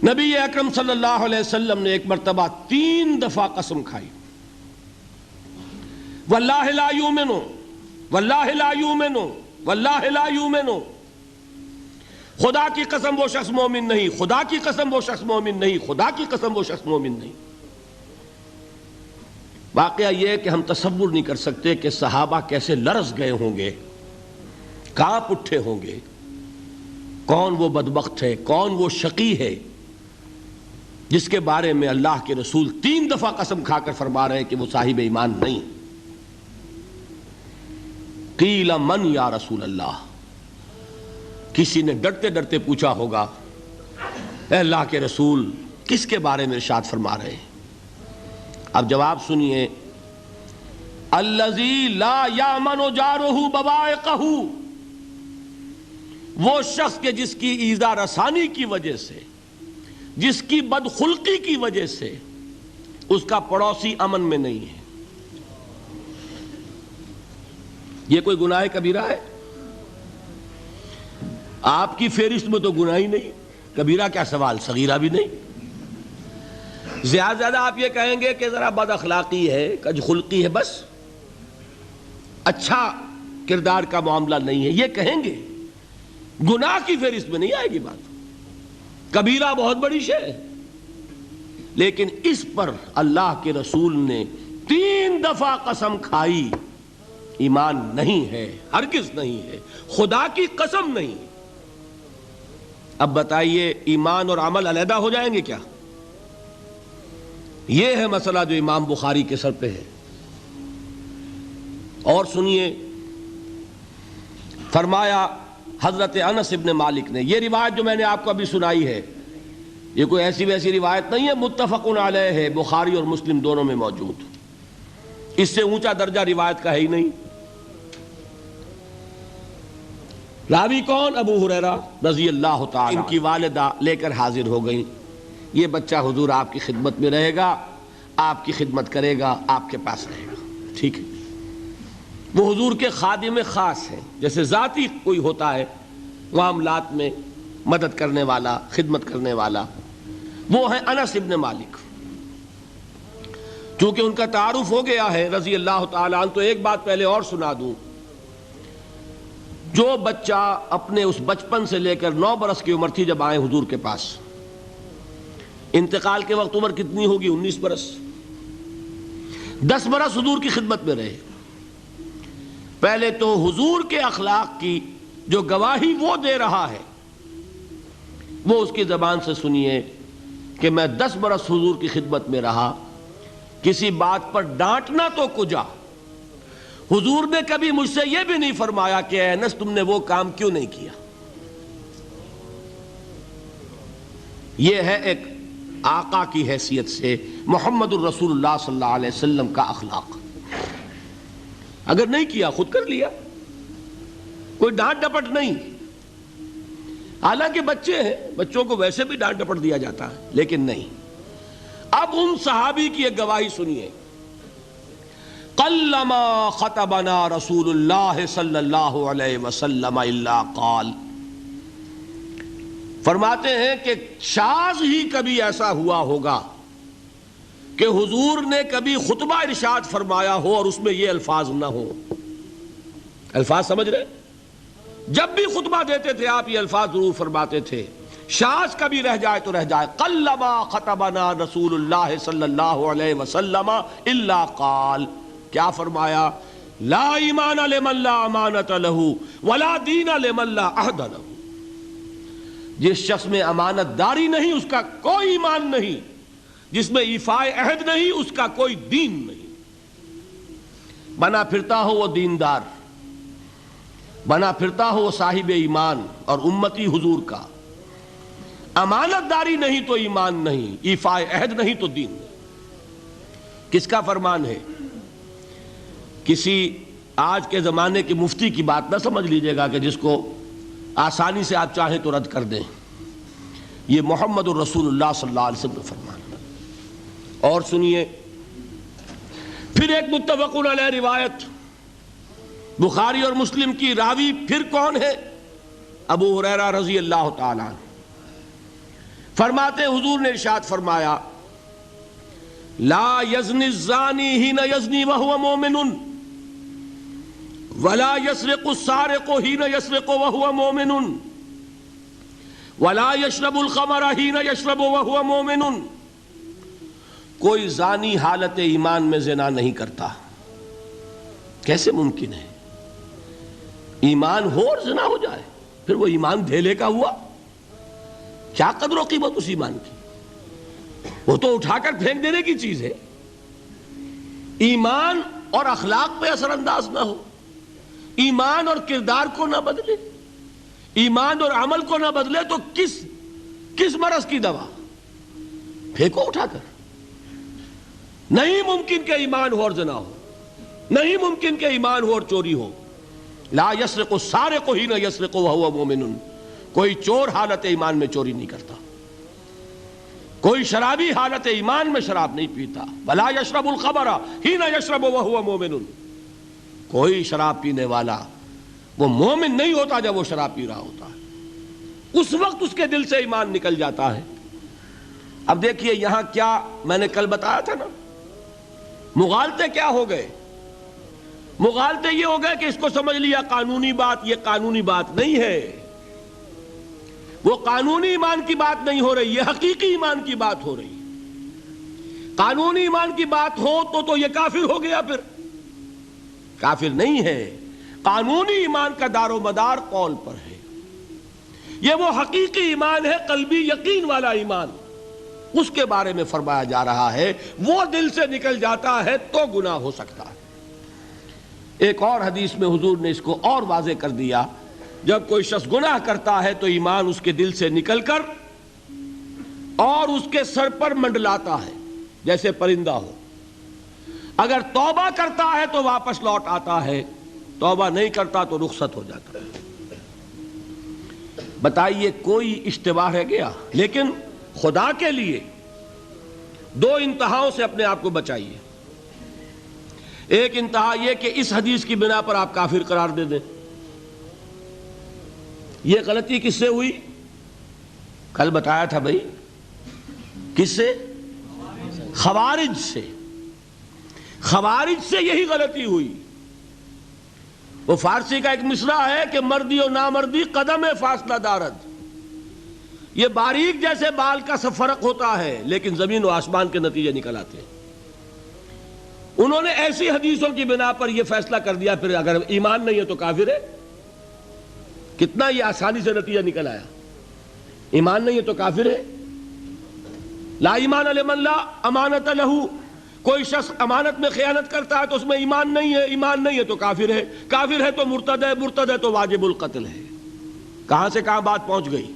نبی اکرم صلی اللہ علیہ وسلم نے ایک مرتبہ 3 دفعہ قسم کھائی، واللہ لا یؤمنو، واللہ لا یؤمنو، واللہ لا یؤمنو، خدا کی قسم وہ شخص مومن نہیں، خدا کی قسم وہ شخص مومن نہیں، خدا کی قسم وہ شخص مومن نہیں۔ واقعہ یہ ہے کہ ہم تصور نہیں کر سکتے کہ صحابہ کیسے لرز گئے ہوں گے، کانپ اٹھے ہوں گے، کون وہ بدبخت ہے، کون وہ شقی ہے جس کے بارے میں اللہ کے رسول 3 دفعہ قسم کھا کر فرما رہے ہیں کہ وہ صاحب ایمان نہیں۔ قیل من یا رسول اللہ، کسی نے ڈرتے ڈرتے پوچھا ہوگا اے اللہ کے رسول کس کے بارے میں ارشاد فرما رہے ہیں؟ اب جواب سنیے، الذی لا یامن جارہ بوائقہ، وہ شخص کے جس کی ایذا رسانی کی وجہ سے، جس کی بدخلقی کی وجہ سے اس کا پڑوسی امن میں نہیں ہے۔ یہ کوئی گناہ کبیرہ ہے؟ آپ کی فہرست میں تو گناہ ہی نہیں، کبیرہ کیا سوال، صغیرہ بھی نہیں۔ زیادہ آپ یہ کہیں گے کہ ذرا بد اخلاقی ہے، کج خلقی ہے، بس اچھا کردار کا معاملہ نہیں ہے، یہ کہیں گے، گناہ کی فہرست میں نہیں آئے گی بات۔ کبیرہ بہت بڑی شے ہے، لیکن اس پر اللہ کے رسول نے 3 دفعہ قسم کھائی، ایمان نہیں ہے، ہرگز نہیں ہے، خدا کی قسم نہیں۔ اب بتائیے ایمان اور عمل علیحدہ ہو جائیں گے کیا؟ یہ ہے مسئلہ جو امام بخاری کے سر پہ ہے۔ اور سنیے، فرمایا حضرت انس ابن مالک نے، یہ روایت جو میں نے آپ کو ابھی سنائی ہے یہ کوئی ایسی ویسی روایت نہیں ہے، متفق علیہ ہے، بخاری اور مسلم دونوں میں موجود، اس سے اونچا درجہ روایت کا ہے ہی نہیں۔ راوی کون؟ ابو ہریرہ رضی اللہ تعالی، ان کی والدہ لے کر حاضر ہو گئیں، یہ بچہ حضور آپ کی خدمت میں رہے گا، آپ کی خدمت کرے گا، آپ کے پاس رہے گا، ٹھیک ہے۔ وہ حضور کے خادم خاص ہیں، جیسے ذاتی کوئی ہوتا ہے معاملات میں مدد کرنے والا، خدمت کرنے والا، وہ ہیں انس ابن مالک۔ چونکہ ان کا تعارف ہو گیا ہے رضی اللہ تعالیٰ عنہ، تو ایک بات پہلے اور سنا دوں، جو بچہ اپنے اس بچپن سے لے کر 9 برس کی عمر تھی جب آئے حضور کے پاس، انتقال کے وقت عمر کتنی ہوگی؟ 19 برس، 10 برس حضور کی خدمت میں رہے۔ پہلے تو حضور کے اخلاق کی جو گواہی وہ دے رہا ہے وہ اس کی زبان سے سنیے کہ میں 10 برس حضور کی خدمت میں رہا، کسی بات پر ڈانٹنا تو کجا، حضور نے کبھی مجھ سے یہ بھی نہیں فرمایا کہ اے انس تم نے وہ کام کیوں نہیں کیا۔ یہ ہے ایک آقا کی حیثیت سے محمد الرسول اللہ صلی اللہ علیہ وسلم کا اخلاق۔ اگر نہیں کیا خود کر لیا، کوئی ڈانٹ ڈپٹ نہیں۔ حالانکہ بچے ہیں، بچوں کو ویسے بھی ڈانٹ ڈپٹ دیا جاتا ہے، لیکن نہیں۔ اب ان صحابی کی ایک گواہی سنیے، قلما خطبنا رسول اللہ صلی اللہ علیہ وسلم الا قال، فرماتے ہیں کہ شاذ ہی کبھی ایسا ہوا ہوگا کہ حضور نے کبھی خطبہ ارشاد فرمایا ہو اور اس میں یہ الفاظ نہ ہو۔ الفاظ سمجھ رہے؟ جب بھی خطبہ دیتے تھے آپ یہ الفاظ ضرور فرماتے تھے، شاذ کبھی رہ جائے تو رہ جائے، قلما خطبنا رسول اللہ صلی اللہ علیہ وسلم الا قال، کیا فرمایا؟ لا ایمان لمن لا امانت لہ ولا دین لمن لا عہد لہ، جس شخص میں امانت داری نہیں اس کا کوئی ایمان نہیں، جس میں ایفاء عہد نہیں اس کا کوئی دین نہیں۔ بنا پھرتا ہو وہ دیندار، بنا پھرتا ہو وہ صاحب ایمان اور امتی حضور کا، امانت داری نہیں تو ایمان نہیں، ایفاء عہد نہیں تو دین نہیں۔ کس کا فرمان ہے؟ کسی آج کے زمانے کے مفتی کی بات نہ سمجھ لیجئے گا کہ جس کو آسانی سے آپ چاہیں تو رد کر دیں، یہ محمد الرسول اللہ صلی اللہ علیہ وسلم کا فرمان۔ اور سنیے پھر ایک متفق علیہ روایت بخاری اور مسلم کی، راوی پھر کون ہے؟ ابو ہریرہ رضی اللہ تعالیٰ عنہ۔ فرماتے حضور نے ارشاد فرمایا لا یزنی الزانی حین یزنی وہو مومن ولا یسرق السارق حین یسرق وہو مومن ولا یشرب الخمر حین یشرب وہو مومن. کوئی زانی حالت ایمان میں زنا نہیں کرتا. کیسے ممکن ہے؟ ایمان ہو اور زنا ہو جائے، پھر وہ ایمان دھیلے کا ہوا؟ کیا قدر و قیمت اس ایمان کی؟ وہ تو اٹھا کر پھینک دینے کی چیز ہے. ایمان اور اخلاق پہ اثر انداز نہ ہو، ایمان اور کردار کو نہ بدلے، ایمان اور عمل کو نہ بدلے تو کس مرض کی دوا؟ پھینکو اٹھا کر. نہیں ممکن کہ ایمان ہو اور زنا ہو، نہیں ممکن کہ ایمان ہو اور چوری ہو. لا یسرق السارق حین یسرق وہو مومن. کوئی چور حالت ایمان میں چوری نہیں کرتا، کوئی شرابی حالت ایمان میں شراب نہیں پیتا. ولا یشرب الخمر حین یشرب وہو مومن. کوئی شراب پینے والا وہ مومن نہیں ہوتا جب وہ شراب پی رہا ہوتا ہے، اس وقت اس کے دل سے ایمان نکل جاتا ہے. اب دیکھیے یہاں کیا میں نے کل بتایا تھا نا، مغالطے کیا ہو گئے؟ مغالطے یہ ہو گئے کہ اس کو سمجھ لیا قانونی بات. یہ قانونی بات نہیں ہے، وہ قانونی ایمان کی بات نہیں ہو رہی، یہ حقیقی ایمان کی بات ہو رہی. قانونی ایمان کی بات ہو تو یہ کافر ہو گیا. پھر کافر نہیں ہے. قانونی ایمان کا دار و مدار قول پر ہے. یہ وہ حقیقی ایمان ہے، قلبی یقین والا ایمان. اس کے بارے میں فرمایا جا رہا ہے وہ دل سے نکل جاتا ہے تو گناہ ہو سکتا ہے. ایک اور حدیث میں حضور نے اس کو اور واضح کر دیا، جب کوئی شخص گناہ کرتا ہے تو ایمان اس کے دل سے نکل کر اور اس کے سر پر منڈلاتا ہے جیسے پرندہ ہو. اگر توبہ کرتا ہے تو واپس لوٹ آتا ہے، توبہ نہیں کرتا تو رخصت ہو جاتا ہے. بتائیے کوئی اشتباہ رہ گیا؟ لیکن خدا کے لیے دو انتہاؤں سے اپنے آپ کو بچائیے. ایک انتہا یہ کہ اس حدیث کی بنا پر آپ کافر قرار دے دیں. یہ غلطی کس سے ہوئی؟ کل بتایا تھا بھائی، کس سے؟ خوارج سے. خوارج سے یہی غلطی ہوئی. وہ فارسی کا ایک مصرع ہے کہ مردی و نامردی قدم فاصلہ دارد. یہ باریک جیسے بال کا سا فرق ہوتا ہے لیکن زمین و آسمان کے نتیجے نکل آتے ہیں. انہوں نے ایسی حدیثوں کی بنا پر یہ فیصلہ کر دیا پھر اگر ایمان نہیں ہے تو کافر ہے. کتنا یہ آسانی سے نتیجہ نکل آیا. ایمان نہیں ہے تو کافر ہے. لا ایمان لمن لا امانت لہو. کوئی شخص امانت میں خیانت کرتا ہے تو اس میں ایمان نہیں ہے، ایمان نہیں ہے تو کافر ہے. کافر ہے تو مرتد ہے، مرتد ہے تو واجب القتل ہے. کہاں سے کہاں بات پہنچ گئی؟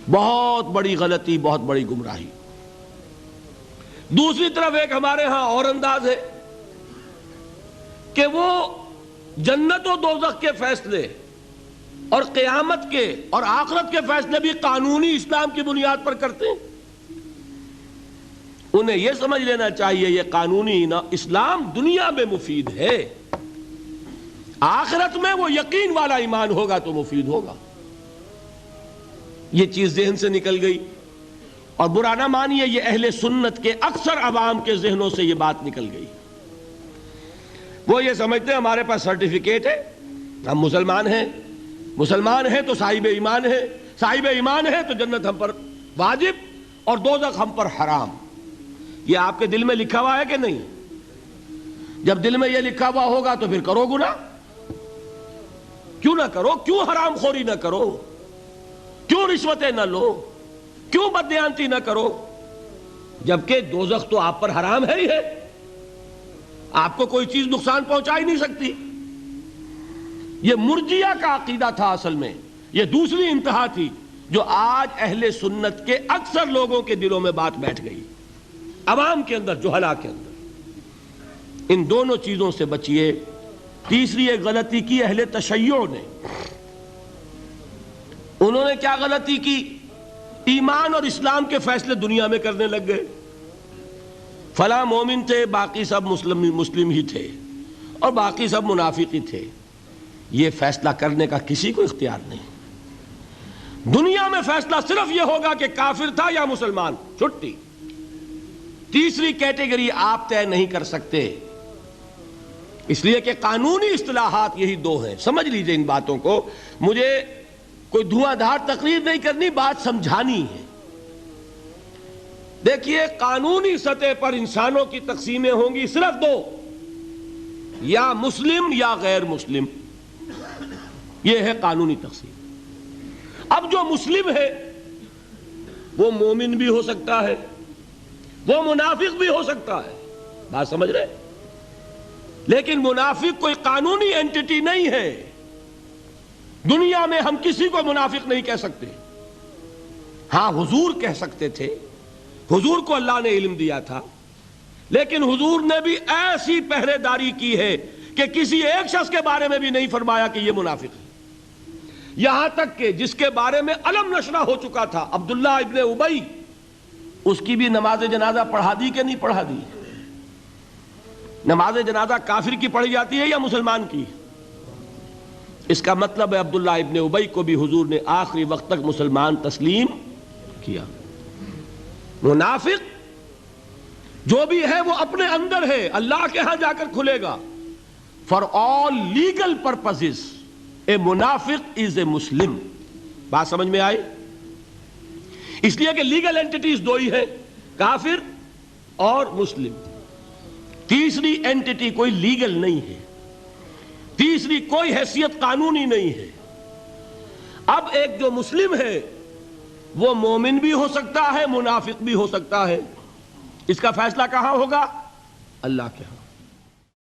بہت بڑی غلطی، بہت بڑی گمراہی. دوسری طرف ایک ہمارے ہاں اور انداز ہے کہ وہ جنت و دوزخ کے فیصلے اور قیامت کے اور آخرت کے فیصلے بھی قانونی اسلام کی بنیاد پر کرتے ہیں. انہیں یہ سمجھ لینا چاہیے یہ قانونی اسلام دنیا میں مفید ہے، آخرت میں وہ یقین والا ایمان ہوگا تو مفید ہوگا. یہ چیز ذہن سے نکل گئی. اور برا نہ مانیے، یہ اہل سنت کے اکثر عوام کے ذہنوں سے یہ بات نکل گئی. وہ یہ سمجھتے ہیں ہمارے پاس سرٹیفکیٹ ہے، ہم مسلمان ہیں، مسلمان ہیں تو صاحب ایمان ہے، صاحب ایمان ہے تو جنت ہم پر واجب اور دوزخ ہم پر حرام. یہ آپ کے دل میں لکھا ہوا ہے کہ نہیں؟ جب دل میں یہ لکھا ہوا ہوگا تو پھر کرو گناہ. کیوں نہ کرو؟ کیوں حرام خوری نہ کرو؟ کیوں رشوتیں نہ لو؟ کیوں بددیانتی نہ کرو؟ جبکہ دوزخ تو آپ پر حرام ہے ہی ہے، آپ کو کوئی چیز نقصان پہنچا ہی نہیں سکتی. یہ مرجیہ کا عقیدہ تھا اصل میں. یہ دوسری انتہا تھی جو آج اہل سنت کے اکثر لوگوں کے دلوں میں بات بیٹھ گئی، عوام کے اندر، جہلا کے اندر. ان دونوں چیزوں سے بچیے. تیسری ایک غلطی کی اہل تشیع نے. انہوں نے کیا غلطی کی؟ ایمان اور اسلام کے فیصلے دنیا میں کرنے لگ گئے. فلاں مومن تھے، باقی سب مسلم ہی تھے اور باقی سب منافق ہی تھے. یہ فیصلہ کرنے کا کسی کو اختیار نہیں. دنیا میں فیصلہ صرف یہ ہوگا کہ کافر تھا یا مسلمان، چھٹی۔ تیسری کیٹیگری آپ طے نہیں کر سکتے، اس لیے کہ قانونی اصطلاحات یہی دو ہیں۔ سمجھ لیجئے ان باتوں کو، مجھے کوئی دھواں دھار تقریر نہیں کرنی، بات سمجھانی ہے۔ دیکھیے، قانونی سطح پر انسانوں کی تقسیمیں ہوں گی صرف دو، یا مسلم یا غیر مسلم، یہ ہے قانونی تقسیم۔ اب جو مسلم ہے وہ مومن بھی ہو سکتا ہے، وہ منافق بھی ہو سکتا ہے، بات سمجھ رہے؟ لیکن منافق کوئی قانونی اینٹی نہیں ہے۔ دنیا میں ہم کسی کو منافق نہیں کہہ سکتے، ہاں حضور کہہ سکتے تھے، حضور کو اللہ نے علم دیا تھا، لیکن حضور نے بھی ایسی پہرے داری کی ہے کہ کسی ایک شخص کے بارے میں بھی نہیں فرمایا کہ یہ منافق ہے۔ یہاں تک کہ جس کے بارے میں علم نشرہ ہو چکا تھا، عبداللہ ابن ابی، اس کی بھی نماز جنازہ پڑھا دی کہ نہیں پڑھا دی؟ نماز جنازہ کافر کی پڑھی جاتی ہے یا مسلمان کی؟ اس کا مطلب ہے عبداللہ ابن ابی کو بھی حضور نے آخری وقت تک مسلمان تسلیم کیا۔ منافق جو بھی ہے وہ اپنے اندر ہے، اللہ کے ہاں جا کر کھلے گا۔ For all legal purposes a منافق is a مسلم، بات سمجھ میں آئی؟ اس لیے کہ لیگل اینٹیٹیز دو ہی ہے، کافر اور مسلم۔ تیسری اینٹیٹی کوئی لیگل نہیں ہے، تیسری کوئی حیثیت قانونی نہیں ہے۔ اب ایک جو مسلم ہے وہ مومن بھی ہو سکتا ہے، منافق بھی ہو سکتا ہے، اس کا فیصلہ کہاں ہوگا؟ اللہ کے ہاں۔